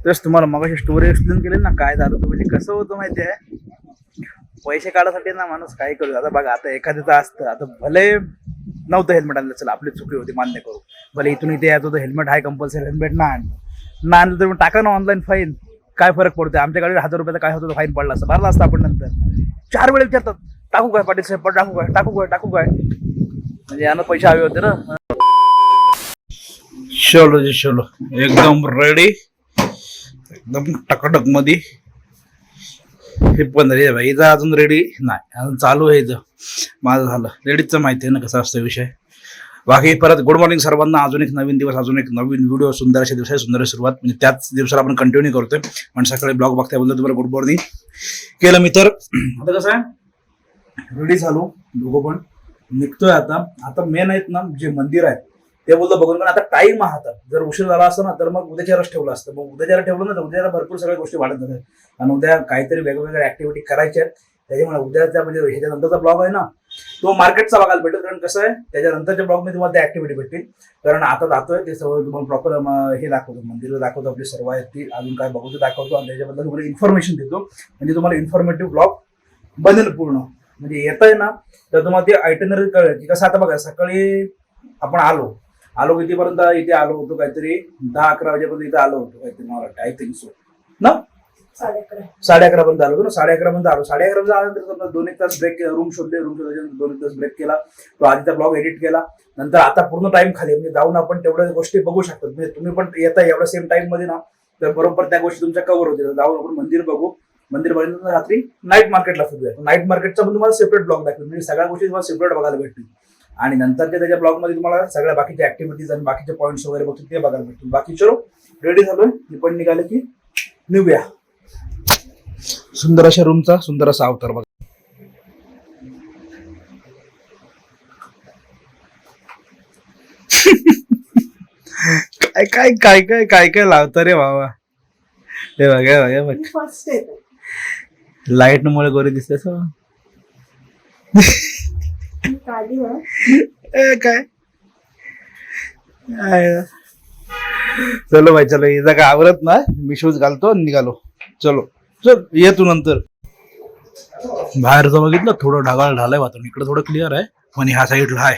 तेच तुम्हाला मगाशी स्टोरी एक्सप्लेन केली ना काय झालं होतं. म्हणजे कसं होतं माहिती आहे, पैसे काढायसाठी ना माणूस काय करू. आता बघा, आता एखाद्याचं असतं, आता भले नव्हतं हेल्मेट आणलं, चला आपली चुकी होती मान्य करू, भले इथून इथे यायचं होतं, हेल्मेट हाय कंपल्सरी, हेल्मेट ना आणलं तर मग टाका ना ऑनलाईन फाईन, काय फरक पडतो. आमच्या गाडीवर 1000 रुपयाचा काय होतं, फाईन पडला असता, भरला असता आपण. नंतर 4 वेळा विचारतात, टाकू काय पाटील साहेब, टाकू काय म्हणजे यांना पैसे हवे होते ना. चलो जी चलो, एकदम रेडी, एकदम टकाटक मध्ये. हे पण रे भाई, इथं अजून रेडी नाही, अजून चालू आहे इथं. माझं झालं रेडीचं, माहिती आहे ना कसा असतो विषय. बाकी परत गुड मॉर्निंग सर्वांना. अजून एक नवीन दिवस, अजून एक नवीन व्हिडिओ, सुंदर अशा दिवसाची सुंदर सुरुवात. म्हणजे त्याच दिवसाला आपण कंटिन्यू करतोय. पण सकाळी ब्लॉग बघताय तुम्हाला गुड मॉर्निंग केलं मी. तर आता कसं आहे, रेडी झालो दोघं पण, निघतोय आता मेन आहेत ना जे मंदिर आहे ते बोलतो बघून. पण आता टाइम आहे, जर उशीर झाला असता ना तर मग उद्याच्यावरच ठेवलं असतं. मग उद्याच्यावर ठेवलं ना तर उद्याला भरपूर सगळ्या गोष्टी वाढत जातात. आणि उद्या काहीतरी वेगवेगळ्या ऍक्टिव्हिटी करायच्या आहेत. त्याच्यामुळे उद्याचा म्हणजे ह्याच्यानंतरचा ब्लॉग आहे ना तो मार्केटचा बघायला भेटेल. कारण कसं आहे, त्याच्यानंतरच्या ब्लॉगमध्ये तुम्हाला त्या ऍक्टिव्हिटी भेटतील. कारण आता जातोय ते सर्व तुम्हाला प्रॉपर हे दाखवतो, मंदिर दाखवतो, आपली सर्व आहेत ती अजून काय बघतो दाखवतो. आणि त्याच्याबद्दल तुम्हाला इन्फॉर्मेशन देतो. म्हणजे तुम्हाला इन्फॉर्मेटिव्ह ब्लॉग बनेल पूर्ण. म्हणजे येत आहे ना तर तुम्हाला ते आयटनरी कळेल की कसं. आता बघा, सकाळी आपण आलो कितीपर्यंत इथे आलो होतो, काहीतरी 10-11 वाजेपर्यंत इथे आलो होतो काहीतरी, मला वाटतं आय थिंक सो ना, 11:30 पर्यंत आलो होतो ना. 11:30 पर्यंत आलो. 11:30 आल्यानंतर 2-1 तास ब्रेक, रूम शोधले 2-1 तास ब्रेक केला. तो आधीचा ब्लॉग एडिट केला. नंतर आता पूर्ण टाइम खाली, म्हणजे जाऊन आपण तेवढ्या गोष्टी बघू शकतो. म्हणजे तुम्ही पण येता एवढ्या सेम टाइम मध्ये ना तर बरोबर त्या गोष्टी तुमच्या कव्हर होतील. जाऊन आपण मंदिर बघू, मंदिर बघितलं रात्री नाईट मार्केटला फिरूया. नाईट मार्केटचा पण तुम्हाला सेपरेट ब्लॉग दाखवेल. म्हणजे सगळ्या गोष्टी तुम्हाला सेपरेट बघायला भेटतील. आणि नंतरच्या त्याच्या ब्लॉगमध्ये तुम्हाला सगळ्या बाकीच्या ऍक्टिव्हिटीज आणि बाकीचे पॉईंट्स वगैरे बघतो ते बघायला भेटतील. बाकी चलो रेडी झालोय, मी पण निघाले की निघूया. सुंदर अशा रूमचा सुंदर असा अवतार बघा. काय काय काय काय काय काय लावतं रे बाबा. हे बघा लाईट मुळे गोरी दिसते काय. चलो भाई चलो, इथं काय आवरत ना, मी शूज घालतो निघालो. चलो चल, ये तू नंतर. बाहेरचं बघितलं थोडं ढगाळ झालंय वातावरण, इकडे थोडं क्लिअर आहे पण ह्या साईडला आहे.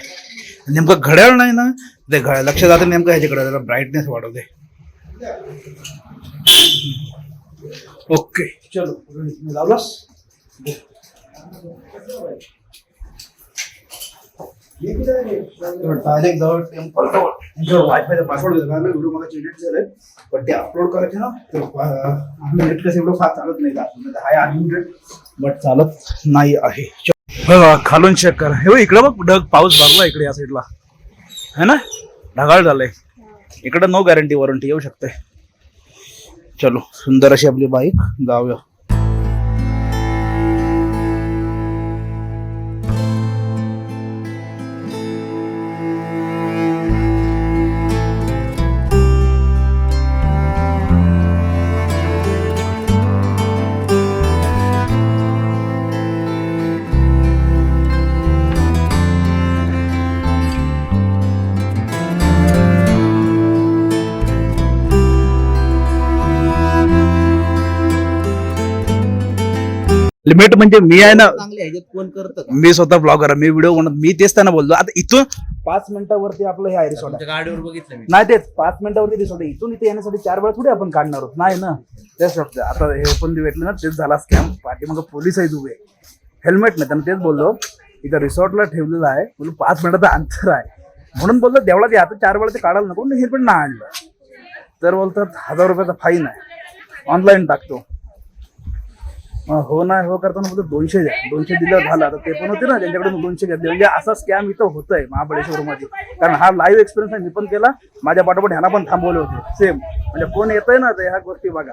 नेमकं घड्याळ नाही ना ते लक्ष जातं नेमकं ह्याच्याकडे, जरा ब्राईटनेस वाढवते. ओके चलो लावलास. डायरेक्ट जवळ टेम्पल जवळ वायफायचा पासवर्ड दिला ना, व्हिडिओ मला एडिट झालाय पण ते अपलोड करायचे ना तर आम्ही नेट कसं एवढं फास्ट चालत नाही. हाय अनलिमिटेड बट चालत नाही आहे. खालून चेक करा, हे इकडे बघ ढग, पाऊस भरला इकडे या साईडला है ना, ढगाळ झालंय इकडे. नो गॅरंटी वॉरंटी येऊ शकते. चलो सुंदर अशी आपली बाईक, जाऊया. लिमिट म्हणजे मी आहे ना, कोण करतं मी स्वतः ब्लॉगर आहे, मी व्हिडिओ बनवतो, मी तेच त्यांना बोलतो. आता इथून 5 मिनिटावरती आपलं हे आहे रिसॉर्ट, गाडीवर बघितलं मी. नाही तेच 5 मिनिटावरती रिसॉर्ट. इथून इथे येण्यासाठी 4 वेळा थोडी आपण काढणार आहोत, नाही ना. तेच फक्त आता हे पण भेटलं ना, तेच झाला स्कॅम. पाठी मग पोलीस आहेत उभे, हेल्मेट नाही. त्यांना तेच बोललो, इथं रिसॉर्टला ठेवलेलं आहे, बोलू 5 मिनिटाचं अंतर आहे म्हणून बोलतो देवळात ते आता 4 वेळा ते काढायला नको, हेल्मेट नाही आणलं तर बोलतात 1000 रुपयाचा फाईन आहे, ऑनलाईन टाकतो. हो नाही हो करताना बोलतो 200 द्या, 200 दिलं झालं. आता ते पण होते ना त्यांच्याकडून 200 घेतले. म्हणजे असा स्कॅम इथं होतोय महाबळेश्वरमध्ये. कारण हा लाईव्ह एक्सपिरियन्स आहे, मी पण केला, माझ्या पाठोपाठ ह्यांना पण थांबवले होते सेम. म्हणजे कोण येतंय ना तर ह्या गोष्टी बघा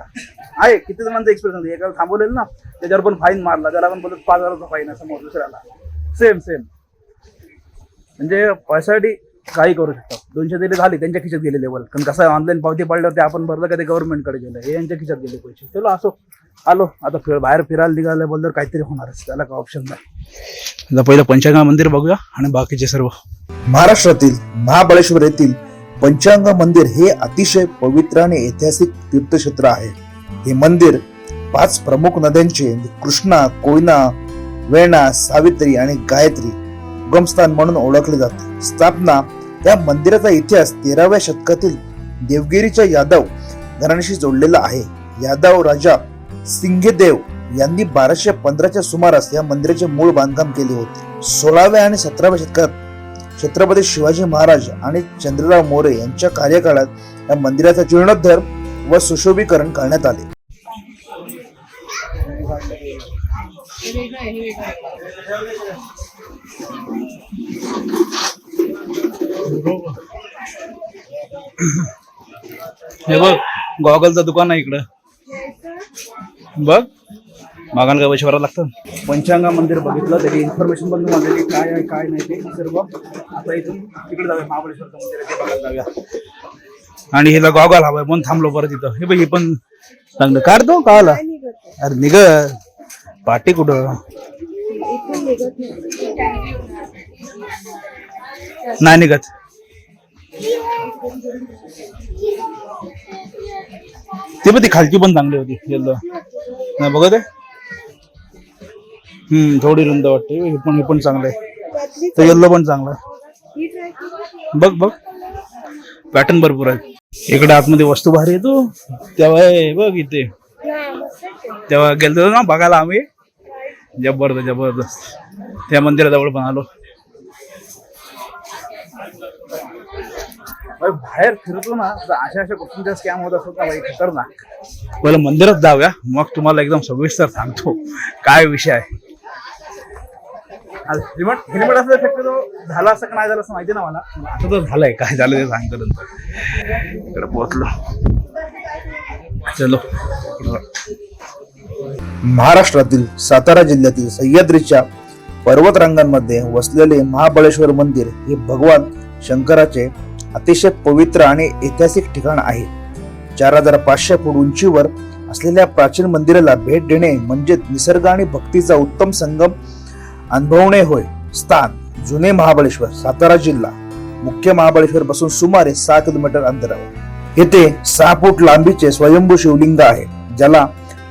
आहे. किती जणांचा एक्सपिरियन्स आहे, एकाला थांबवलेलं ना त्याच्यावर पण फाईन मारला, त्याला पण बोलत 5000चा फाईन आहे समोर दुसऱ्याला. सेम म्हणजे पैशासाठी काही करू शकतो. 200 दिले झाले, त्यांच्या खिशात गेले लेवल. कारण कसं आहे, ऑनलाईन पावती पडल्यावर ते आपण भरलं का ते गव्हर्नमेंटकडे गेलं, हे यांच्या खिशात गेले पैसे. चलो असो, आलो आता बाहेर फिरायला निघाल्या बोलल्यावर काहीतरी होणारच, त्याला काय ऑप्शन नाही. आता पहिलं पंचगंगा मंदिर बघूया आणि बाकीचे सर्व. महाराष्ट्रातील महाबळेश्वर येथील पंचांग मंदिर हे अतिशय पवित्र आणि ऐतिहासिक तीर्थक्षेत्र आहे. हे मंदिर 5 प्रमुख नद्यांचे कृष्णा, कोयना, वेणा, सावित्री आणि गायत्री उगमस्थान म्हणून ओळखले जाते. स्थापना या मंदिराचा इतिहास 13व्या शतकातील देवगिरीच्या यादव घराण्याशी जोडलेला आहे. यादव राजा सिंगदेव यांनी 1215च्या सुमारास या मंदिराचे मूळ बांधकाम केले होते. 16व्या आणि 17व्या शतकात छत्रपती शिवाजी महाराज आणि चंद्रराव मोरे यांच्या कार्यकाळात या मंदिराचा जीर्णोद्धार व सुशोभीकरण करण्यात आले. हे बघ गॉगलचं दुकान आहे इकडं. बघ मागायला काय पैसे भरावं लागतं. पंचांगा मंदिर बघितलं त्याची इन्फॉर्मेशन पण तुम्हाला काय आहे काय नाही ते सर्व. आता इथून तिकडे जाऊया महाबळेश्वरचं मंदिर आहे ते बघायला जाऊया. आणि हिला गॉगल हवाय म्हणून थांबलो परत इथं. हे बघ हे पण चांगलं काढतो का आला. अरे निघ पाटी कुठं नाही निघत. ते पण ती खालची पण चांगली होती येल्लो नाही बघत आहे. थोडी रुंद वाटते. हे पण चांगलं आहे. तर येल्लो पण चांगला आहे. बघ बघ पॅटर्न भरपूर आहे. इकडे आतमध्ये वस्तू भारी येतो तेव्हा बघ इथे तेव्हा गेलतो ना बघायला आम्ही. जबरदस्त त्या मंदिराजवळ पण आलो. बाहेर फिरतो ना तर अशा गोष्टींचा स्कॅम होत असतो का बाई खतरनाक. पहिलं मंदिरात जाऊया मग तुम्हाला एकदम सविस्तर सांगतो काय विषय आहे. हेल्मेट असं शक्यतो झाला असं का नाही झालं असं माहिती ना मला. आता तर झालंय काय झालं ते सांगतो नंतर. इकडे पोहोचलो चलो. महाराष्ट्रातील सातारा जिल्ह्यातील सह्याद्रीच्या पर्वतरांगांमध्ये वसलेले महाबळेश्वर मंदिर हे भगवान शंकराचे अतिशय पवित्र आणि ऐतिहासिक ठिकाण आहे. 4500 फूट उंचीवर असलेल्या प्राचीन मंदिराला भेट देणे म्हणजे निसर्ग आणि भक्तीचा उत्तम संगम अनुभवणे होय. स्थान जुने महाबळेश्वर, सातारा जिल्हा. मुख्य महाबळेश्वर पासून सुमारे 6 किलोमीटर अंतरावर. येथे 6 फूट लांबीचे स्वयंभू शिवलिंग आहे ज्याला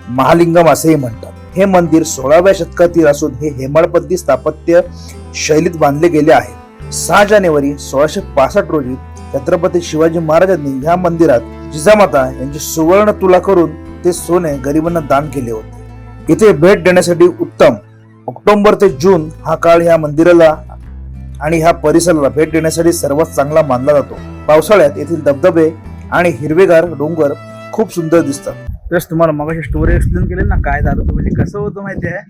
महालिंगम असेही म्हणतात. हे मंदिर 16व्या शतकातील असून हे हेमाडपंथी स्थापत्य शैलीत बांधले गेले आहे. 6 जानेवारी 1665 रोजी छत्रपती शिवाजी महाराजांनी या मंदिरात जिजामाता यांची सुवर्ण तुला करून ते सोने गरिबांना दान केले होते. इथे भेट देण्यासाठी उत्तम ऑक्टोबर ते जून हा काळ या मंदिराला आणि ह्या परिसराला भेट देण्यासाठी सर्वात चांगला मानला जातो. पावसाळ्यात येथील धबधबे आणि हिरवेगार डोंगर खूप सुंदर दिसतात. तेच तुम्हाला मगाशी स्टोरी एक्सप्लेन केली ना काय झालं होतं. म्हणजे कसं होतं माहिती आहे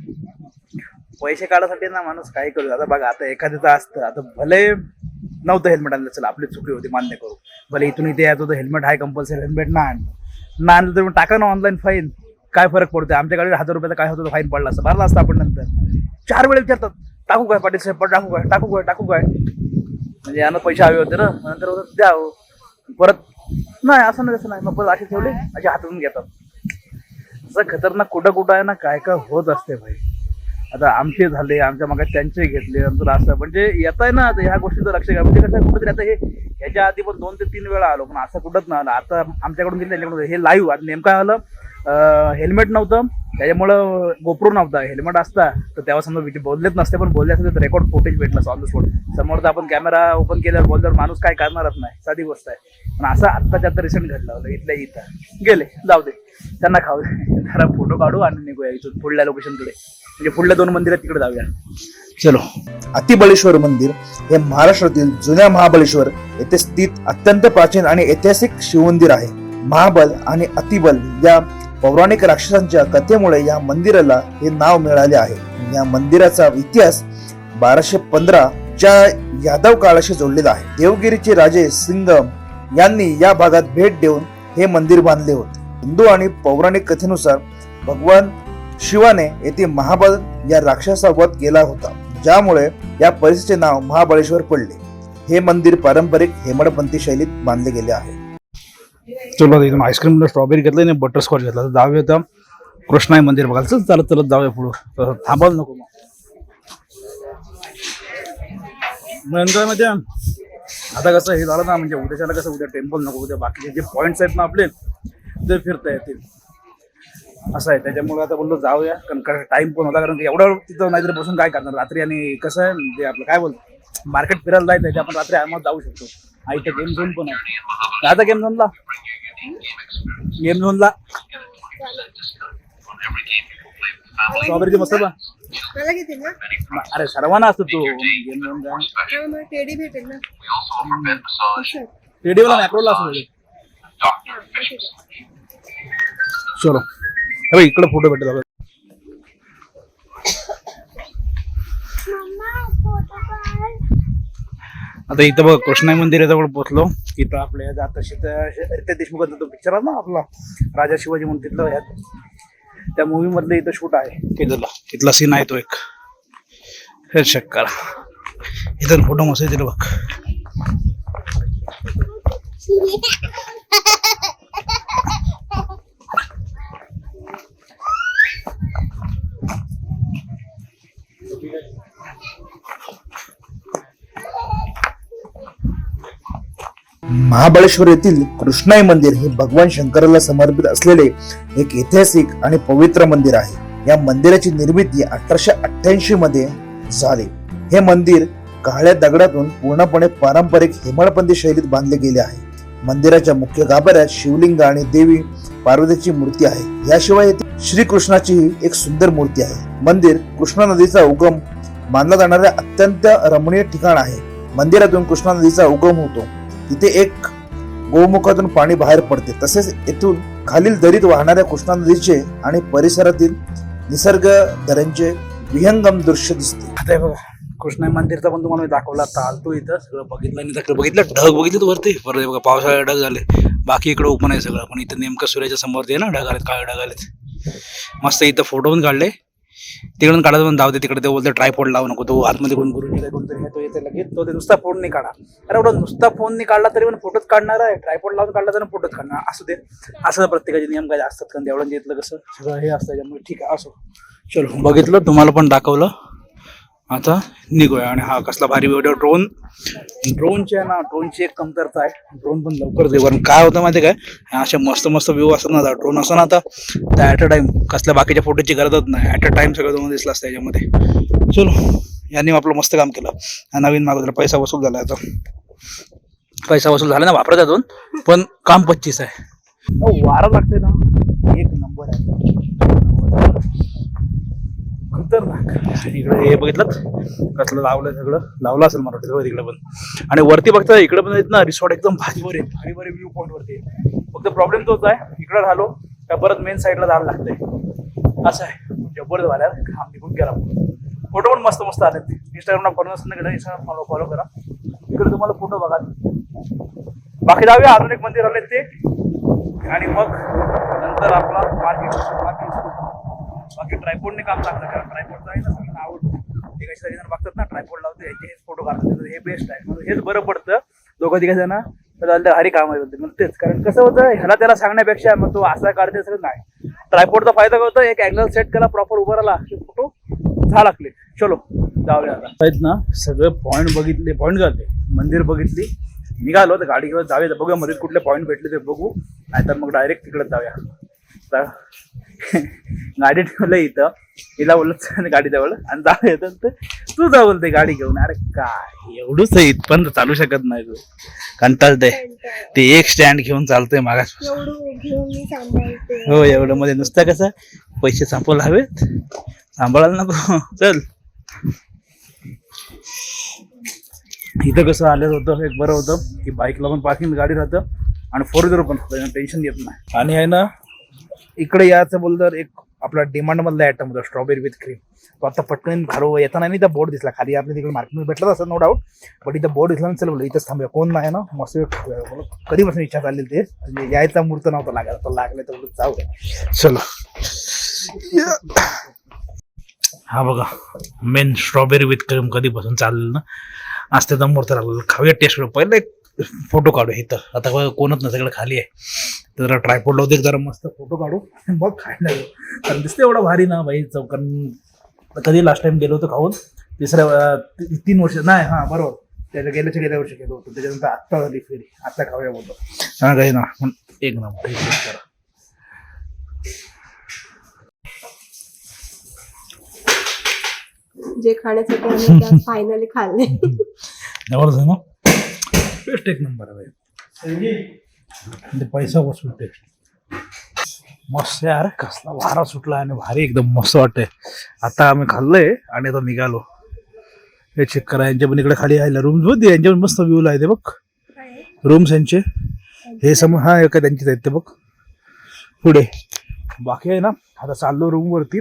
पैसे काढायसाठी ना माणूस काय करू. आता बघा आता एखाद्याचं असतं आता भले नव्हतं हेल्मेट आणलं चला आपली चुकी होती मान्य करू. भले इथून इथे यायचं होतं हेल्मेट आहे कंपल्सरी हेल्मेट ना आणलं तर टाका ना ऑनलाईन फाईन. काय फरक पडतोय. आमच्या गाडीवर 1000 रुपयाचा काय होतं फाईन पडला असतं भरला असतं आपण. नंतर 4 वेळेला विचारतात टाकू काय पाटील साहेब टाकू काय टाकू काय टाकू काय. म्हणजे यानं पैसे हवे होते ना नंतर द्या परत नाही असं नाही तसं नाही मग परत असे ठेवले असे हातातून घेतात. असं खतरनाक कुठं आहे ना काय काय होत असते भाई. आता आमचे झाले आमच्या मागे त्यांचे घेतले नंतर असं म्हणजे येत आहे ना आता ह्या गोष्टीचं लक्ष घ्या. म्हणजे कसं कुठेतरी आता हे ह्याच्या आधी पण 2 ते 3 वेळा आलो पण असं कुठंच नाही आलं. आता आमच्याकडून गेले त्यांच्याकडून हे लाईव्ह आता नेमकं आलं. हेल्मेट नव्हतं त्याच्यामुळं गोप्रो नव्हता. हेल्मेट असता तर तेव्हा समजा बोललेच नसते पण बोलले असते तर रेकॉर्ड फुटेज भेटलं ऑन द स्पॉट. समोर तर आपण कॅमेरा ओपन केल्यावर बोलल्यावर माणूस काय करणारच नाही साधी गोष्ट आहे. पण असं आत्ताच्या आता रिसेंट घडलं इथल्या इथं गेले जाऊ दे त्यांना खाऊ दे जरा फोटो काढू आणि निघूया इथून पुढल्या लोकेशनकडे. म्हणजे पुढल्या 2 मंदिर तिकडे जाऊया चलो. अतिबळेश्वर मंदिर हे महाराष्ट्रातील जुन्या महाबळेश्वर येथे स्थित अत्यंत प्राचीन आणि ऐतिहासिक शिवमंदिर आहे. महाबल आणि अतिबल या पौराणिक राक्षसांच्या कथेमुळे या मंदिराला हे नाव मिळाले आहे. या मंदिराचा इतिहास 1215 च्या यादव काळाशी जोडलेला आहे. देवगिरीचे राजे सिंगम यांनी या भागात भेट देऊन हे मंदिर बांधले होते. हिंदू आणि पौराणिक कथेनुसार भगवान शिवाने येथे महाबल या राक्षसा वध केला होता ज्यामुळे या परिसराचे नाव महाबळेश्वर पडले. हे मंदिर पारंपरिक हेमाडपंथी शैलीत बांधले गेले आहे. चलो इथून आईस्क्रीम स्ट्रॉबेरी घेतलं नाही बटरस्कॉच घेतला तर जाऊया तर कृष्णाई मंदिर बघायला. चल चालत चालत जाऊया पुढं थांबाल नको मग. नंतर मध्ये आता कसं हे झालं ना, म्हणजे उद्याच्याला कसं उद्या टेम्पल नको, उद्या बाकीचे जे पॉईंट्स आहेत ना आपले ते फिरता येतील असं आहे. त्याच्यामुळे आता बोललो जाऊया, कारण टाइम पण होता, कारण एवढं तिथं नाहीतरी बसून काय करणार रात्री. आणि कसं आहे ते आपलं काय बोलतो मार्केट फिरायला जायचं आहे, आपण रात्री आरामात जाऊ शकतो. इथं गेम झोन पण आहे. आता गेम झोनला स्ट्रॉबेरीची मस्त बा. मला घेतील ना? अरे सर्वांना असतो तो गेम झोन जा. हा, मग टेडी भेटेल ना? असं. रेडिओला मॅक्रोला असतो. चलो अरे इकडे फोटो भेटत बघा. आता इथं बघ कृष्णाई मंदिराजवळ पोहोचलो. इथं आपल्या आता रितेश देशमुखांचा तो पिक्चर आहे ना आपला राजा शिवाजी म्हणून, तिथलं ह्यात त्या मूवी मधलं इथं शूट आहे. तिथला सीन आहे तो एक. हे चेक करा, इथं फोटो मस्त येतील बघ. महाबळेश्वर येथील कृष्णाई मंदिर हे भगवान शंकराला समर्पित असलेले एक ऐतिहासिक आणि पवित्र मंदिर आहे. या मंदिराची निर्मिती 1888 मध्ये झाली. हे मंदिर काळ्या दगडातून पूर्णपणे पारंपरिक हेमाडपंथी शैलीत बांधले गेले आहे. मंदिराच्या मुख्य गाभाऱ्यात शिवलिंग आणि देवी पार्वतीची मूर्ती आहे. याशिवाय येथे श्रीकृष्णाची एक सुंदर मूर्ती आहे. मंदिर कृष्णा नदीचा उगम मानला जाणारा अत्यंत रमणीय ठिकाण आहे. मंदिरातून कृष्णा नदीचा उगम होतो. तिथे एक गोमुखातून पाणी बाहेर पडते. तसेच येथून खालील दरीत वाहणाऱ्या कृष्णा नदीचे आणि परिसरातील निसर्ग दऱ्यांचे विहंगम दृश्य दिसते. आता हे बघा कृष्णाई मंदिरचा पण तुम्हाला मी दाखवला. आता आलतो इथं सगळं बघितलं आणि सगळं बघितलं. ढग बघितलं वरती परत बघा पावसाळ्यात ढग झाले. बाकी इकडे ओपन आहे सगळं, पण इथं नेमकं सूर्याच्या समोर ते ना ढग आलेत, काळे ढग आलेत. मस्त इथं फोटो पण काढले. तिकडून काढायचं पण धावते तिकडे. ते बोलते ट्रायपॉड लावू नको, तो आतमध्ये कोण गुरुजी कोणतरी येतो येते लगेच. तो ते नुसता फोन नाही काढा. अरे एवढा नुसता फोन नाही काढला तरी पण फोटोच काढणार आहे. ट्रायपॉड लावून काढला तरी फोटोच काढणार. असू दे, असं प्रत्येकाचे नियम काय असतात. कारण तेवढं घेतलं कसं सगळं हे असतं, त्यामुळे ठीक आहे असो. चलो बघितलं, तुम्हाला पण दाखवलं. आता निघूया. आणि हा कसला भारी व्हिडिओ ड्रोनची आहे ना. ड्रोनची एक कमतरता आहे, ड्रोन पण लवकर दे. कारण काय होतं माहिती काय, अशा मस्त मस्त व्ह्यू असतात ना, ड्रोन असं ना आता त्या ॲट अ टाइम कसल्या बाकीच्या फोटोची गरजच नाही. ॲट अ टाइम सगळं तुम्हाला दिसलं असतं त्याच्यामध्ये. चलो यांनी आपलं मस्त काम केलं. नवीन मागवलं, पैसा वसूल झाला. आता पैसा वसूल झाला ना, वापरत अजून पण काम 25 आहे. वारा लागते ना, एक नंबर आहे, खतरनाक. इकडे हे बघितलं कसलं लावलं, सगळं लावलं असेल मराठी तिकडे पण. आणि वरती बघता इकडे पण आहेत ना रिसॉर्ट, एकदम भारीवर आहे, भारी व्ह्यू पॉईंट वरती. फक्त प्रॉब्लेम तोच आहे, इकडे राहिलो त्या परत मेन साईडला जायला लागतंय. असं आहे, जबरदस्त झाल्या. काम निघून गेला. फोटो पण मस्त मस्त आलेत. इंस्टाग्रामला फॉलो नसेल ना, इंस्टाग्राम फॉलो करा. इकडे तुम्हाला फोटो बघा. बाकी जाऊया, अजून एक मंदिर आले ते, आणि मग नंतर आपला बाकी ट्रायपॉडने काम चांगलं करा. ट्रायपॉडचं आहे ना, सगळ्यांना आवडतं. ते कशासाठी जण बघतात ना ट्रायपॉड लावते, हेच फोटो काढतात, हे बेस्ट आहे. म्हणजे हेच बरं पडतं. दोघं तिघा जण तर हरी काम आहे मग तेच. कारण कसं होतं, ह्याला त्याला सांगण्यापेक्षा मग तो असा काढते सगळं नाही. ट्रायपॉडचा फायदा काय होतं, एक अँगल सेट केला, प्रॉपर उभा राहिला की फोटो झाला क्लिक. चलो जाऊया. आता आहेत ना सगळे पॉईंट बघितले, पॉईंट घालते, मंदिर बघितली, निघालो. तर गाडी घेऊन जाऊया. बघूया मध्ये कुठले पॉईंट भेटले ते बघू, नाहीतर मग डायरेक्ट तिकडे जाऊया. गाडी ठेवलं इथं, हिला बोलत गाडी जवळ आणि जाऊ येतं, तू जा बोलते गाडी घेऊन. अरे काय एवढंच इथपर्यंत चालू शकत नाही तू, कंटाळते. ते एक स्टँड घेऊन चालतोय मागास. हो एवढं मध्ये नुसतं कसं पैसे संपवला हवेत, सांभाळायला नको. चल इथं कसं आलेलं होतं, एक बरं होतं की बाईकला पण पार्किंग गाडी राहतं आणि 4व्हीलर पण टेन्शन येत नाही. आणि आहे ना इकडे याचं बोलतं एक आपला डिमांड मधला आयटम होता स्ट्रॉबेरी विथ क्रीम. तो आता पटकन घालू येताना नाही, त्या बोर्ड दिसला खाली. आपल्या तिकडे मार्केटमध्ये भेटलाच असं नो डाऊट, पण इथं बोर्ड दिसला. चल बोललं इथंच थांबूया, कोण नाही ना. मस्त कधीपासून इच्छा चालली ते, म्हणजे यायचा मुहूर्त नव्हता लागायला, तर लागलं तर बोलत जाऊ द्या. चलो हा बघा मेन स्ट्रॉबेरी विथ क्रीम कधीपासून चाललेलं ना, आज त्याचा मुहूर्त लागला. खाऊया, टेस्ट करू. पहिले एक फोटो काढू इथं. आता कोणच नाही, सगळं खाली आहे. तर जरा ट्रायपॉड लावते, जरा मस्त फोटो काढू बघ. खायला कारण दिसते एवढा भारी ना बाई चौकान. कधी लास्ट टाइम गेलो होतो खाऊन, 3 वर्ष नाही, हां बरोबर त्याच्या गेल्या वर्षी केलं होतं. त्याच्यानंतर आत्ता झाली फेरी, आता खाऊया बोलतो हा काही ना पण एक नंबर करा. जे खाण्यासाठी आम्ही फायनली खाल्ले. जवळच आहे ना, टेस्ट एक नंबर आहे. पैसा वसूल टेस्ट मस्त यार. कसला वारा सुटला आणि भारी एकदम मस्त वाटतंय. आता आम्ही खाल्लंय आणि आता निघालो. हे चेक करा, यांच्या पण इकडे खाली आहे रूम्स बघ, यांच्या पण मस्त व्ह्यू आहे ते बघ रूम्स यांचे. हे हा एका त्यांचेच आहेत ते बघ पुढे. बाकी आहे ना, आता चाललो रूम वरती.